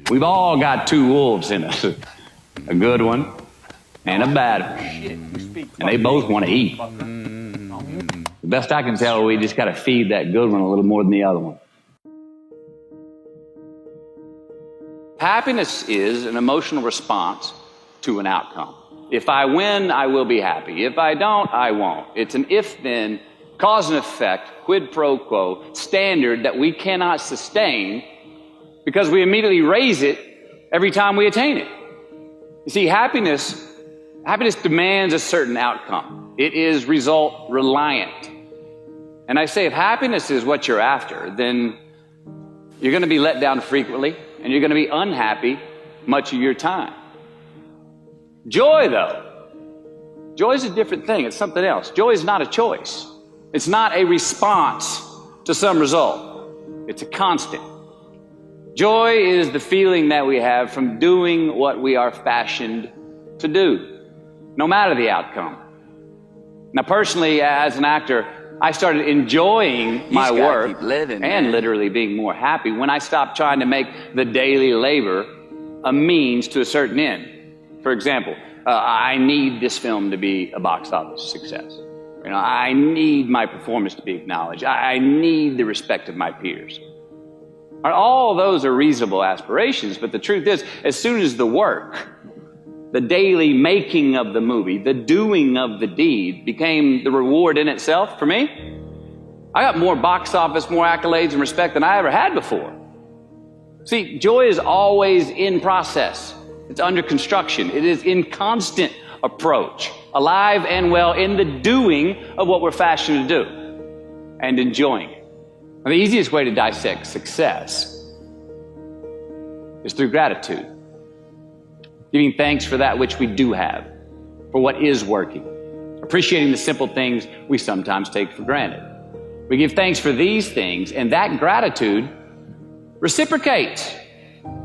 We've all got two wolves in us, a good one and a bad one, and they both want to eat. The best I can tell, we just got to feed that good one a little more than the other one. Happiness is an emotional response to an outcome. If I win, I will be happy. If I don't, I won't. It's an if-then, cause and effect, quid pro quo standard that we cannot sustain because we immediately raise it every time we attain it. You see, happiness demands a certain outcome. It is result reliant. And I say, if happiness is what you're after, then you're going to be let down frequently, and you're going to be unhappy much of your time. Joy, though, joy is a different thing. It's something else. Joy is not a choice. It's not a response to some result. It's a constant. Joy is the feeling that we have from doing what we are fashioned to do, no matter the outcome. Now, personally, as an actor, I started enjoying my work and literally being more happy when I stopped trying to make the daily labor a means to a certain end. For example, I need this film to be a box office success. You know, I need my performance to be acknowledged. I need the respect of my peers. All those are reasonable aspirations, but the truth is, as soon as the work, the daily making of the movie, the doing of the deed became the reward in itself for me, I got more box office, more accolades and respect than I ever had before. See, joy is always in process. It's under construction. It is in constant approach, alive and well in the doing of what we're fashioned to do and enjoying it. Now, the easiest way to dissect success is through gratitude. Giving thanks for that which we do have, for what is working. Appreciating the simple things we sometimes take for granted. We give thanks for these things, and that gratitude reciprocates,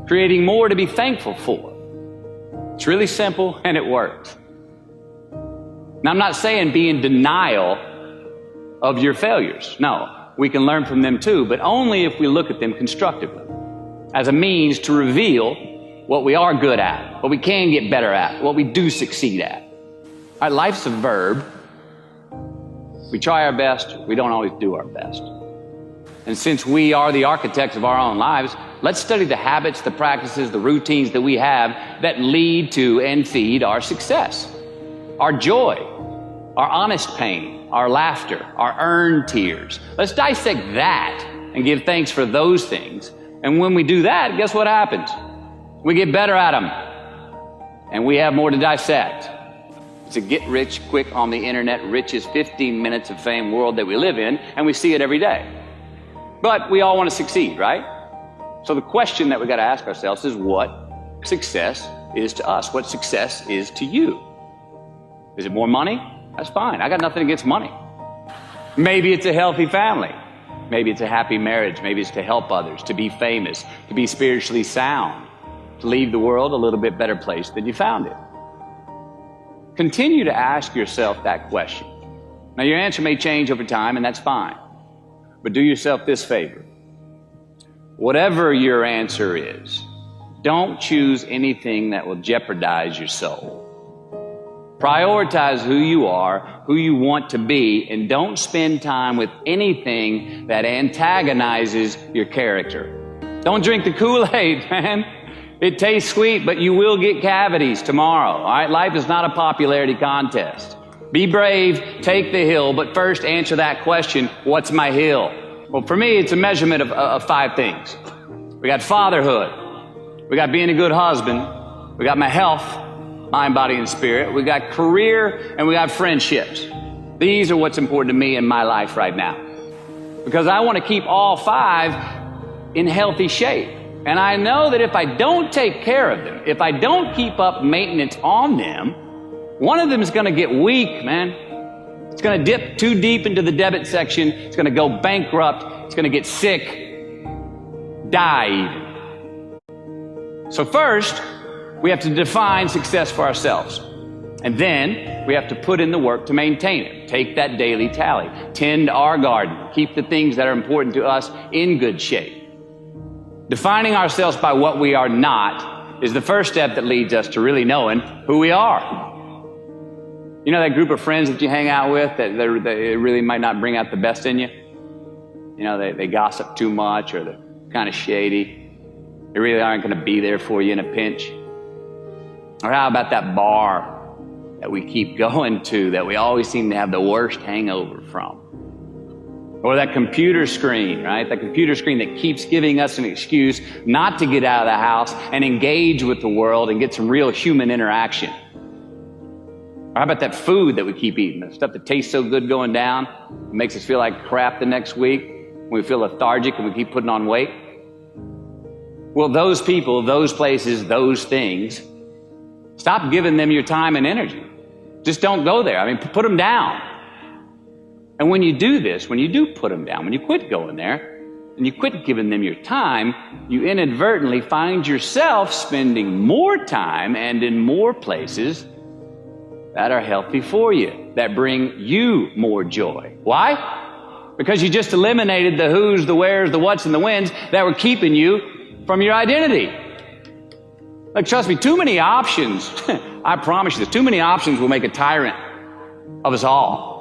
creating more to be thankful for. It's really simple, and it works. Now, I'm not saying be in denial of your failures. No, we can learn from them too, but only if we look at them constructively, as a means to reveal what we are good at, what we can get better at, what we do succeed at. All right, life's a verb. We try our best, we don't always do our best. And since we are the architects of our own lives, let's study the habits, the practices, the routines that we have that lead to and feed our success, our joy, our honest pain, our laughter, our earned tears. Let's dissect that and give thanks for those things. And when we do that, guess what happens? We get better at them, and we have more to dissect. It's a get-rich-quick on the internet, richest 15 minutes of fame world that we live in, and we see it every day. But we all want to succeed, right? So the question that we got to ask ourselves is what success is to us, what success is to you. Is it more money? That's fine. I got nothing against money. Maybe it's a healthy family. Maybe it's a happy marriage. Maybe it's to help others, to be famous, to be spiritually sound, to leave the world a little bit better place than you found it. Continue to ask yourself that question. Now, your answer may change over time, and that's fine. But do yourself this favor. Whatever your answer is, don't choose anything that will jeopardize your soul. Prioritize who you are, who you want to be, and don't spend time with anything that antagonizes your character. Don't drink the Kool-Aid, man. It tastes sweet, but you will get cavities tomorrow. All right? Life is not a popularity contest. Be brave, take the hill, but first answer that question, what's my hill? Well, for me, it's a measurement of 5 things. We got fatherhood. We got being a good husband. We got my health, mind, body, and spirit. We got career, and we got friendships. These are what's important to me in my life right now. Because I want to keep all 5 in healthy shape. And I know that if I don't take care of them, if I don't keep up maintenance on them, one of them is going to get weak, man. It's going to dip too deep into the debit section. It's going to go bankrupt. It's going to get sick, die even. So first, we have to define success for ourselves. And then we have to put in the work to maintain it. Take that daily tally. Tend our garden. Keep the things that are important to us in good shape. Defining ourselves by what we are not is the first step that leads us to really knowing who we are. You know that group of friends that you hang out with that they really might not bring out the best in you? You know, they gossip too much, or they're kind of shady. They really aren't going to be there for you in a pinch. Or how about that bar that we keep going to that we always seem to have the worst hangover from? Or that computer screen, right? That computer screen that keeps giving us an excuse not to get out of the house and engage with the world and get some real human interaction. Or how about that food that we keep eating, the stuff that tastes so good going down, it makes us feel like crap the next week, when we feel lethargic and we keep putting on weight? Well, those people, those places, those things, stop giving them your time and energy. Just don't go there. I mean, put them down. And when you do this, when you do put them down, when you quit going there, and you quit giving them your time, you inadvertently find yourself spending more time and in more places that are healthy for you, that bring you more joy. Why? Because you just eliminated the who's, the where's, the what's, and the when's that were keeping you from your identity. Like, trust me, too many options, I promise you this, too many options will make a tyrant of us all.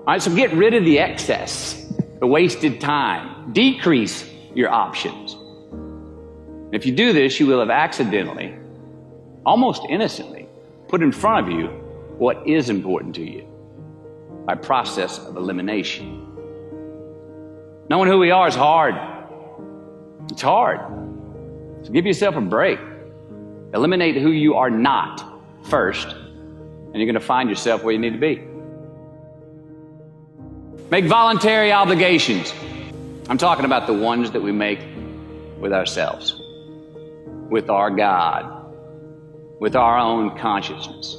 All right, so get rid of the excess, the wasted time. Decrease your options. If you do this, you will have accidentally, almost innocently, put in front of you what is important to you by process of elimination. Knowing who we are is hard. It's hard. So give yourself a break. Eliminate who you are not first, and you're going to find yourself where you need to be. Make voluntary obligations. I'm talking about the ones that we make with ourselves, with our God, with our own consciousness.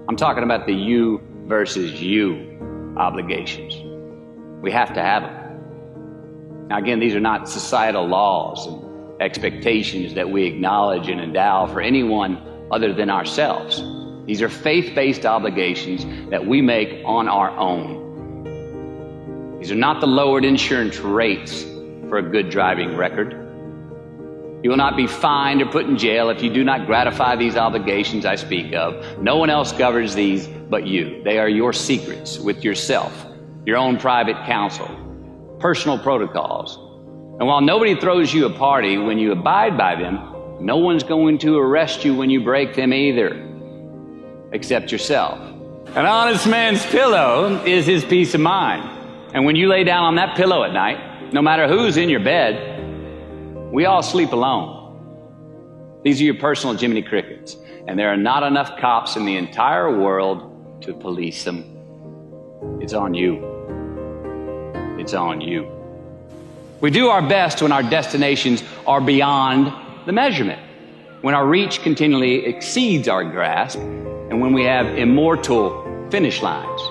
I'm talking about the you versus you obligations. We have to have them. Now again, these are not societal laws and expectations that we acknowledge and endow for anyone other than ourselves. These are faith-based obligations that we make on our own. These are not the lowered insurance rates for a good driving record. You will not be fined or put in jail if you do not gratify these obligations I speak of. No one else governs these but you. They are your secrets with yourself, your own private counsel, personal protocols. And while nobody throws you a party when you abide by them, no one's going to arrest you when you break them either, except yourself. An honest man's pillow is his peace of mind. And when you lay down on that pillow at night, no matter who's in your bed, we all sleep alone. These are your personal Jiminy Crickets, and there are not enough cops in the entire world to police them. It's on you. It's on you. We do our best when our destinations are beyond the measurement, when our reach continually exceeds our grasp, and when we have immortal finish lines.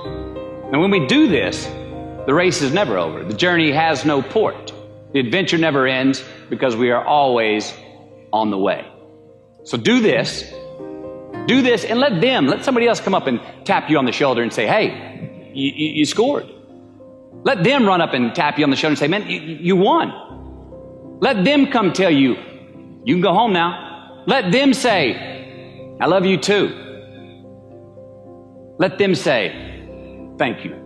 And when we do this, the race is never over. The journey has no port. The adventure never ends because we are always on the way. So do this, and let somebody else come up and tap you on the shoulder and say, hey, you scored. Let them run up and tap you on the shoulder and say, man, you won. Let them come tell you, you can go home now. Let them say, I love you too. Let them say, thank you.